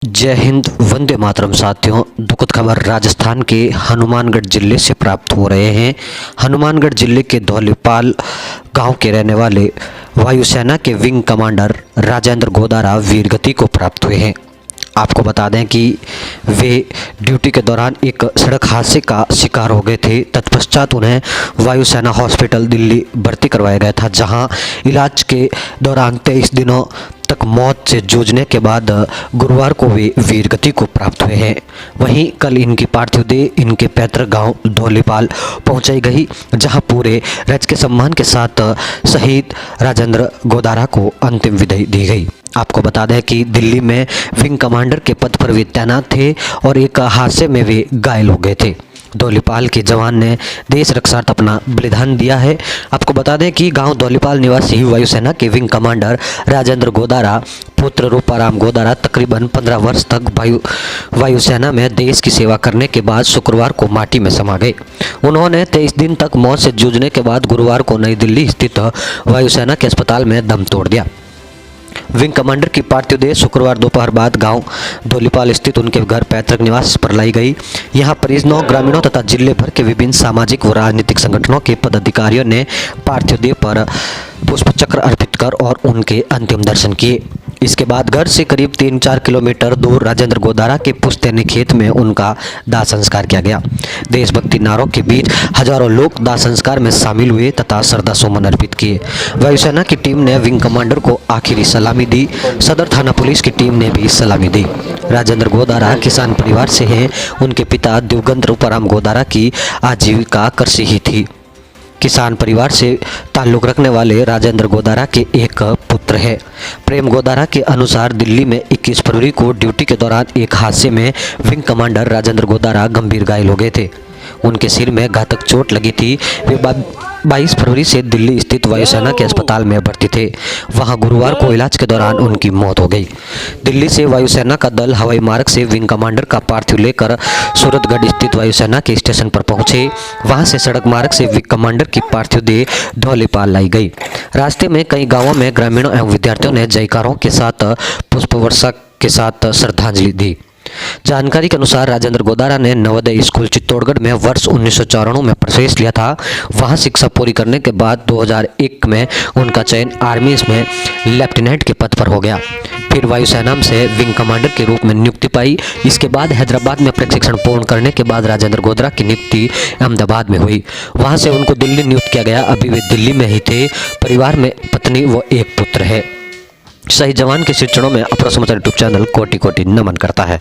जय हिंद, वंदे मातरम। साथियों, दुखद खबर राजस्थान के हनुमानगढ़ जिले से प्राप्त हो रहे हैं। हनुमानगढ़ जिले के धौलीपाल गांव के रहने वाले वायुसेना के विंग कमांडर राजेंद्र गोदारा वीरगति को प्राप्त हुए हैं। आपको बता दें कि वे ड्यूटी के दौरान एक सड़क हादसे का शिकार हो गए थे। तत्पश्चात उन्हें वायुसेना हॉस्पिटल दिल्ली भर्ती करवाया गया था, जहां इलाज के दौरान 23 दिनों तक मौत से जूझने के बाद गुरुवार को वे वीरगति को प्राप्त हुए हैं। वहीं कल इनकी पार्थिव देह इनके पैतृक गांव धौलीपाल पहुंचाई गई, जहां पूरे राजकीय के सम्मान के साथ शहीद राजेंद्र गोदारा को अंतिम विदाई दी गई। आपको बता दें कि दिल्ली में विंग कमांडर के पद पर वे तैनात थे और एक हादसे में वे घायल हो गए थे। धौलीपाल के जवान ने देश रक्षार्थ अपना बलिदान दिया है। आपको बता दें कि गांव धौलीपाल निवासी वायुसेना के विंग कमांडर राजेंद्र गोदारा पुत्र रूपाराम गोदारा तकरीबन 15 वर्ष तक वायुसेना में देश की सेवा करने के बाद शुक्रवार को माटी में समा गए। उन्होंने 23 दिन तक मौत से जूझने के बाद गुरुवार को नई दिल्ली स्थित वायुसेना के अस्पताल में दम तोड़ दिया। विंग कमांडर की पार्थिव देह शुक्रवार दोपहर बाद गांव धौलीपाल स्थित उनके घर पैतृक निवास पर लाई गई। यहां परिजनों, ग्रामीणों तथा जिले भर के विभिन्न सामाजिक व राजनीतिक संगठनों के पदाधिकारियों ने पार्थिव देह पर पुष्पचक्र अर्पित कर और उनके अंतिम दर्शन किए। इसके बाद घर से करीब 3-4 किलोमीटर दूर राजेंद्र गोदारा के पुश्तैनी खेत में उनका दाह संस्कार किया गया। देशभक्ति नारों के बीच हजारों लोग दाह संस्कार में शामिल हुए तथा श्रद्धा सुमन अर्पित किए। वायुसेना की टीम ने विंग कमांडर को आखिरी सलामी दी। सदर थाना पुलिस की टीम ने भी सलामी दी। राजेंद्र गोदारा किसान परिवार से हैं। उनके पिता दिवंगत रूपाराम गोदारा की आजीविका कृषि ही थी। किसान परिवार से ताल्लुक रखने वाले राजेंद्र गोदारा के एक पुत्र है। प्रेम गोदारा के अनुसार दिल्ली में 21 फरवरी को ड्यूटी के दौरान एक हादसे में विंग कमांडर राजेंद्र गोदारा गंभीर घायल हो गए थे। उनके सिर में घातक चोट लगी थी। वे 22 फरवरी से दिल्ली स्थित वायुसेना के अस्पताल में भर्ती थे। वहां गुरुवार को इलाज के दौरान उनकी मौत हो गई। दिल्ली से वायुसेना का दल हवाई मार्ग से विंग कमांडर का पार्थिव लेकर सूरतगढ़ स्थित वायुसेना के स्टेशन पर पहुंचे। वहां से सड़क मार्ग से विंग कमांडर की पार्थिव देह धौलीपाल लाई गई। रास्ते में कई गाँवों में ग्रामीणों एवं विद्यार्थियों ने जयकारों के साथ पुष्प वर्षा के साथ श्रद्धांजलि दी। जानकारी के अनुसार राजेंद्र गोदारा ने नवोदय स्कूल चित्तौड़गढ़ में वर्ष 1994 में प्रवेश लिया था। वहां शिक्षा पूरी करने के बाद 2001 में उनका चयन आर्मी में लेफ्टिनेंट के पद पर हो गया। फिर वायुसेना से विंग कमांडर के रूप में नियुक्ति पाई। इसके बाद हैदराबाद में प्रशिक्षण पूर्ण करने के बाद राजेंद्र गोदारा की नियुक्ति अहमदाबाद में हुई। वहां से उनको दिल्ली नियुक्त किया गया। अभी वे दिल्ली में ही थे। परिवार में पत्नी व एक पुत्र है। शहीद जवान के श्री चरणों में अपना समाचार यूट्यूब चैनल कोटि कोटि नमन करता है।